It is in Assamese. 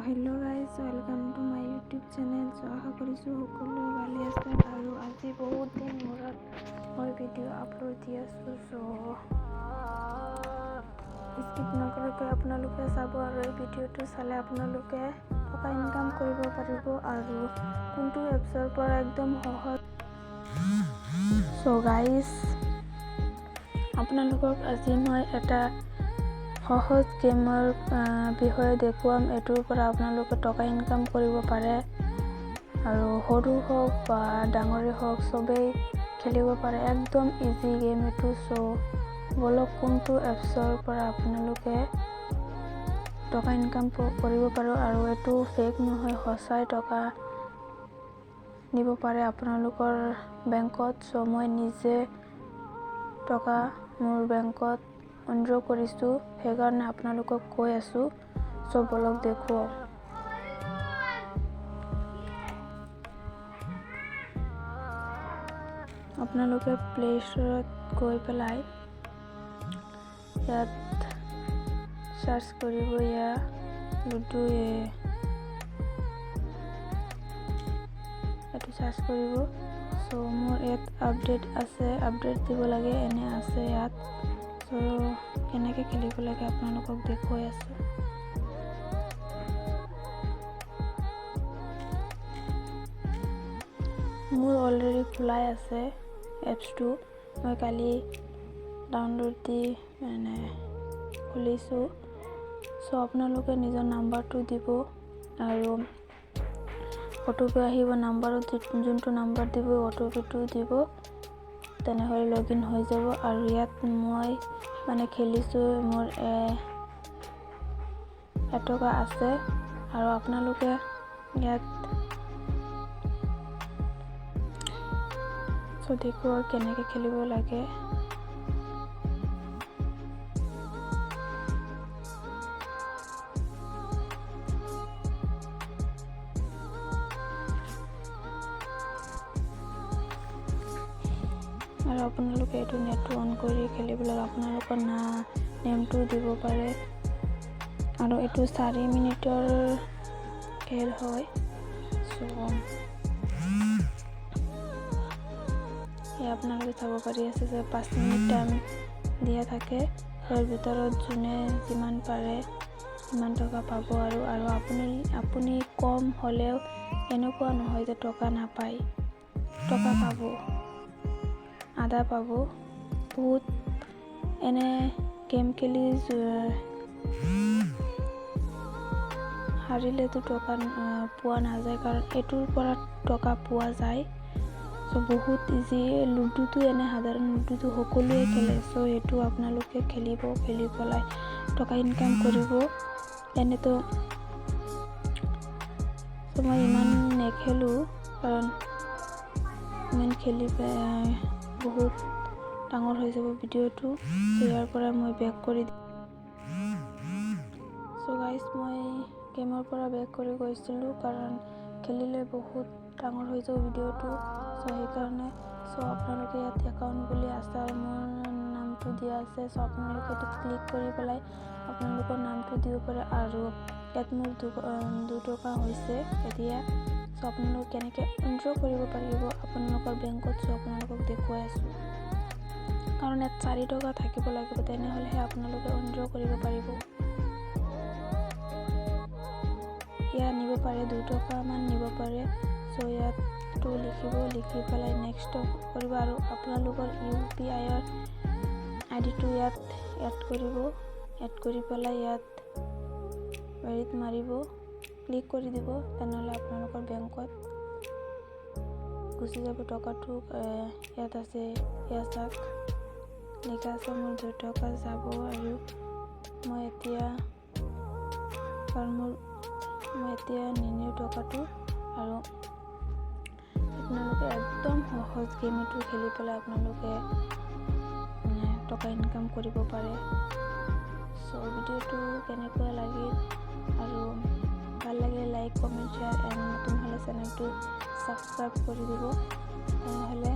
Hello' guys, welcome to my YouTube channel. আশা কৰিছোঁ সকলোৱে ভালে আছে আৰু আজি বহুত দিন মূৰত মই ভিডিঅ' আপলোড দি আছোঁ। স্কিপ নকৰাকৈ আপোনালোকে চাব আৰু এই ভিডিঅ'টো চালে আপোনালোকে টকা ইনকাম কৰিব পাৰিব আৰু কোনটো এপছৰ পৰা একদম সহজ। গাইজ, আপোনালোকক আজি মই এটা সহজ গেমৰ বিষয়ে দেখুৱাম। এইটোৰ পৰা আপোনালোকে টকা ইনকাম কৰিব পাৰে আৰু সৰু হওক বা ডাঙৰে হওক চবেই খেলিব পাৰে। একদম ইজি গেম এইটো। বলক কোনটো এপছৰ পৰা আপোনালোকে টকা ইনকাম কৰিব পাৰে আৰু এইটো ফেক নহয়, সঁচাই টকা নিব পাৰে আপোনালোকৰ বেংকত। মই নিজে টকা মোৰ বেংকত উইথড্ৰ কৰিছোঁ, সেইকাৰণে আপোনালোকক কৈ আছোঁ। বলক দেখুৱাও। আপোনালোকে প্লে ষ্টৰত গৈ পেলাই ইয়াত চাৰ্চ কৰিব, লুডু এইটো চাৰ্চ কৰিব। মোৰ ইয়াত আপডেট আছে, আপডেট দিব লাগে, এনে আছে ইয়াত। কেনেকৈ খেলিব লাগে আপোনালোকক দেখুৱাই আছোঁ। মোৰ অলৰেডি খোলাই আছে এপছটো। মই কালি ডাউনলোড দি খুলিছোঁ। আপোনালোকে নিজৰ নাম্বাৰটো দিব আৰু অ'টিপি আহিব। নাম্বাৰত যোনটো নাম্বাৰ দিব অ'টিপিটো দিব, তেনেহ'লে লগ ইন হৈ যাব। আৰু ইয়াত মই খেলিছোঁ, মোৰ 1 টকা আছে আৰু আপোনালোকে ইয়াত দেখুৱাও কেনেকৈ খেলিব লাগে। আৰু আপোনালোকে এইটো নেটটো অন কৰি খেলিব লাগে। আপোনালোকৰ নেমটো দিব পাৰে আৰু এইটো 4 মিনিটৰ খেল হয়। আপোনালোকে চাব পাৰি আছে যে 5 মিনিট টাইম দিয়া থাকে। ইয়াৰ ভিতৰত যোনে যিমান পাৰে সিমান টকা পাব। আৰু আপুনি কম হ'লেও এনেকুৱা নহয় যে টকা নাপায়, টকা পাব, আধা পাব। বহুত এনে গেম খেলি হাৰিলেতো টকা পোৱা নাযায়, কাৰণ এইটোৰ পৰা টকা পোৱা যায়। বহুত ইজি। লুডুটো এনে সাধাৰণ লুডুটো সকলোৱে খেলে। এইটো আপোনালোকে খেলি পেলাই টকা ইনকাম কৰিব। এনেতো মই ইমান নেখেলোঁ, কাৰণ ইমান খেলি বহুত ডাঙৰ হৈ যাব ভিডিঅ'টো। ইয়াৰ পৰা মই বেক কৰি দিম। গাইজ, মই গেমৰ পৰা বেক কৰি গৈছিলোঁ, কাৰণ খেলিলে বহুত ডাঙৰ হৈ যাব ভিডিঅ'টো। সেইকাৰণে আপোনালোকে ইয়াত একাউণ্ট বুলি আছে আৰু মোৰ নামটো দিয়া আছে। আপোনালোকে এইটো ক্লিক কৰি পেলাই আপোনালোকৰ নামটো দিব পাৰে। আৰু ইয়াত মোৰ 2 টকা হৈছে এতিয়া। আপোনালোকে কেনেকৈ উইথড্ৰ কৰিব পাৰিব আপোনালোকৰ বেংকত, আপোনালোকক দেখুৱাই আছোঁ। কাৰণ ইয়াত 4 টকা থাকিব লাগিব, তেনেহ'লেহে আপোনালোকে উইথড্ৰ কৰিব পাৰিব। ইয়াত নিব পাৰে 2 টকামান নিব পাৰে। ইয়াতটো লিখি পেলাই নেক্সট কৰিব আৰু আপোনালোকৰ UPI-ৰ আইডিটো ইয়াত এড কৰিব। এড কৰি পেলাই ইয়াত হেৰিত মাৰিব, ক্লিক কৰি দিব, তেনেহ'লে আপোনালোকৰ বেংকত গুচি যাব টকাটো। ইয়াত আছে, ইয়াত চাওক লিখা আছে মোৰ 2 টকা যাব। আৰু মই এতিয়া নিনিও টকাটো। আৰু আপোনালোকে একদম সহজ গেম এইটো খেলি পেলাই আপোনালোকে টকা ইনকাম কৰিব পাৰে। ভিডিঅ'টো কেনেকুৱা লাগিল, আৰু ভাল লাগিলে লাইক, কমেণ্ট, শ্বেয়াৰ, এণ্ড নতুন হ'লে চেনেলটো ছাবস্ক্ৰাইব কৰি দিব। তেনেহ'লে